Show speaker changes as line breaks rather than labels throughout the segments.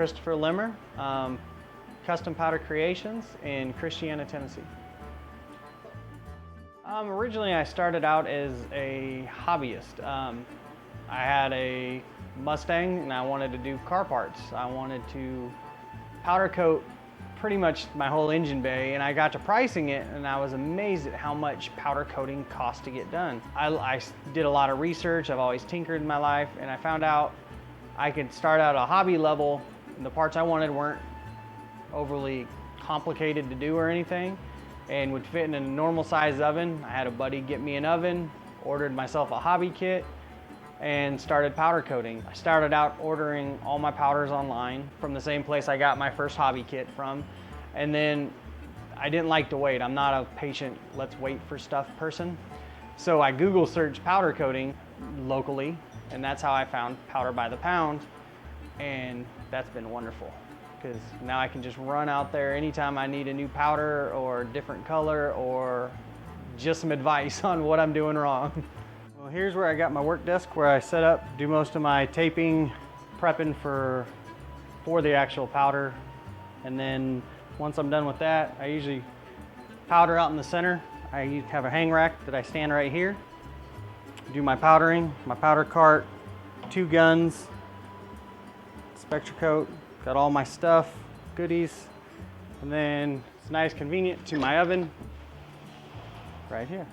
Christopher Limmer, Custom Powder Creations in Christiana, Tennessee. Originally I started out as a hobbyist. I had a Mustang and I wanted to do car parts. I wanted to powder coat pretty much my whole engine bay, and I got to pricing it and I was amazed at how much powder coating costs to get done. I did a lot of research, I've always tinkered in my life, and I found out I could start out at a hobby level and the parts I wanted weren't overly complicated to do or anything and would fit in a normal size oven. I had a buddy get me an oven, ordered myself a hobby kit, and started powder coating. I started out ordering all my powders online from the same place I got my first hobby kit from. And then I didn't like to wait. I'm not a patient, let's wait for stuff person. So I Google searched powder coating locally, and that's how I found Powder by the Pound. And that's been wonderful, because now I can just run out there anytime I need a new powder or different color or just some advice on what I'm doing wrong. Well, here's where I got my work desk where I set up, do most of my taping, prepping for the actual powder. And then once I'm done with that, I usually powder out in the center. I have a hang rack that I stand right here. Do my powdering, my powder cart, 2 guns, SpectraCoat, got all my stuff, goodies. And then it's nice, convenient to my oven right here.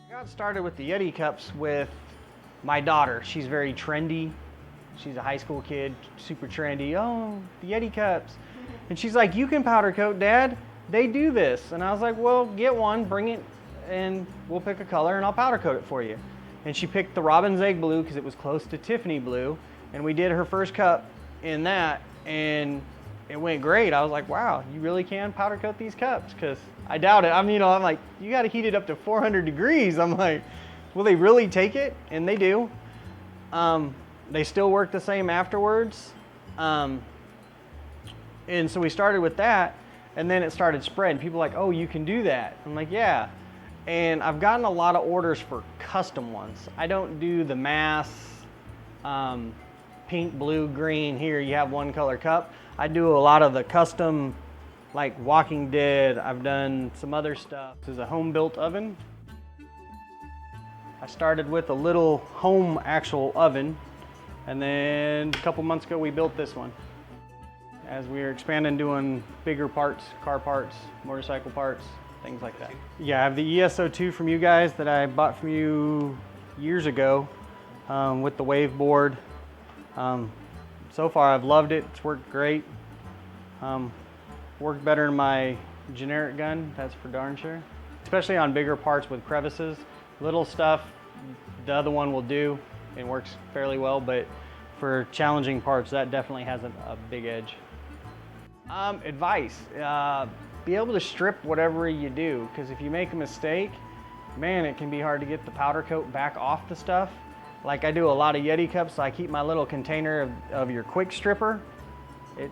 I got started with the Yeti cups with my daughter. She's very trendy. She's a high school kid, super trendy. Oh, the Yeti cups. And she's like, you can powder coat, Dad. They do this. And I was like, well, get one, bring it, and we'll pick a color and I'll powder coat it for you. And she picked the Robin's Egg Blue because it was close to Tiffany Blue. And we did her first cup in that, and it went great. I was like, wow, you really can powder coat these cups? Because I doubt it. I'm like, you got to heat it up to 400 degrees. I'm like, will they really take it? And they do. They still work the same afterwards. And so we started with that, and then it started spreading. People are like, oh, you can do that. I'm like, yeah. And I've gotten a lot of orders for custom ones. I don't do the mass pink, blue, green. Here you have one color cup. I do a lot of the custom, like Walking Dead. I've done some other stuff. This is a home-built oven. I started with a little home actual oven, and then a couple months ago we built this one. As we were expanding, doing bigger parts, car parts, motorcycle parts, things like that. Yeah, I have the ESO2 from you guys that I bought from you years ago with the wave board. So far I've loved it, it's worked great. Worked better than my generic gun, that's for darn sure. Especially on bigger parts with crevices. Little stuff, the other one will do. It works fairly well, but for challenging parts, that definitely has a big edge. Advice, be able to strip whatever you do, because if you make a mistake, man, it can be hard to get the powder coat back off the stuff. Like I do a lot of Yeti cups, so I keep my little container of your quick stripper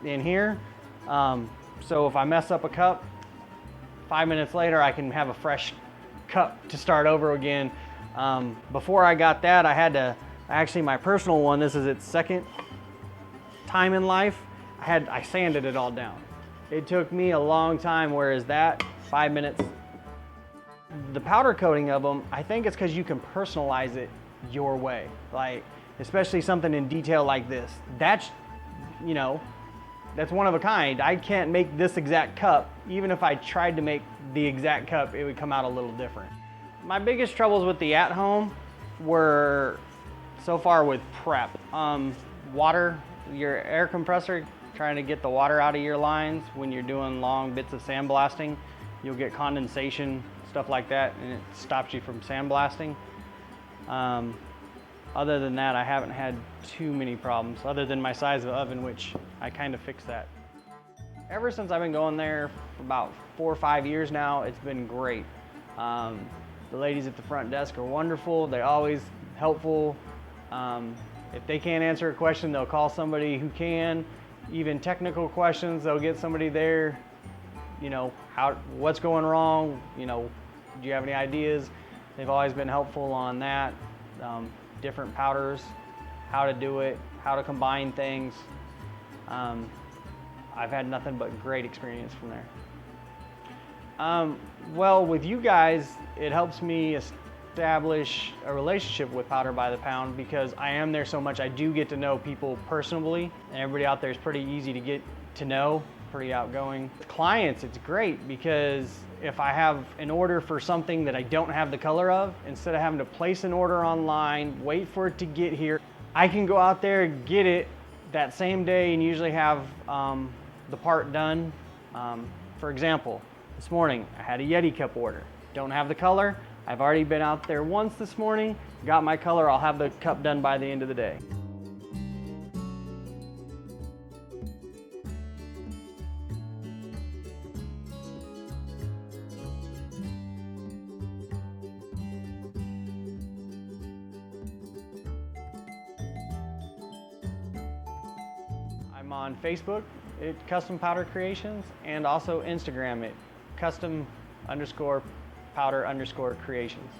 in here. So if I mess up a cup, 5 minutes later I can have a fresh cup to start over again. Before I got that, I had to, actually my personal one, this is its second time in life, I sanded it all down. It took me a long time, whereas that, 5 minutes. The powder coating of them, I think it's because you can personalize it your way. Like, especially something in detail like this. That's, you know, that's one of a kind. I can't make this exact cup. Even if I tried to make the exact cup, it would come out a little different. My biggest troubles with the at-home were so far with prep. Water, your air compressor, trying to get the water out of your lines when you're doing long bits of sandblasting. You'll get condensation, stuff like that, and it stops you from sandblasting. Other than that, I haven't had too many problems, other than my size of oven, which I kind of fixed that. Ever since I've been going there for about 4 or 5 years now, it's been great. The ladies at the front desk are wonderful. They're always helpful. If they can't answer a question, they'll call somebody who can. Even technical questions, they'll get somebody there. You know, what's going wrong? You know, do you have any ideas? They've always been helpful on that. Different powders. how to do it, how to combine things. I've had nothing but great experience from there. Well, with you guys, it helps me establish a relationship with Powder by the Pound because I am there so much. I do get to know people personally, and everybody out there is pretty easy to get to know, pretty outgoing. With clients, it's great because if I have an order for something that I don't have the color of, instead of having to place an order online, wait for it to get here, I can go out there, get it that same day, and usually have the part done. For example, this morning I had a Yeti cup order. Don't have the color. I've already been out there once this morning, got my color. I'll have the cup done by the end of the day. I'm on Facebook at Custom Powder Creations and also Instagram at custom_powder_creations.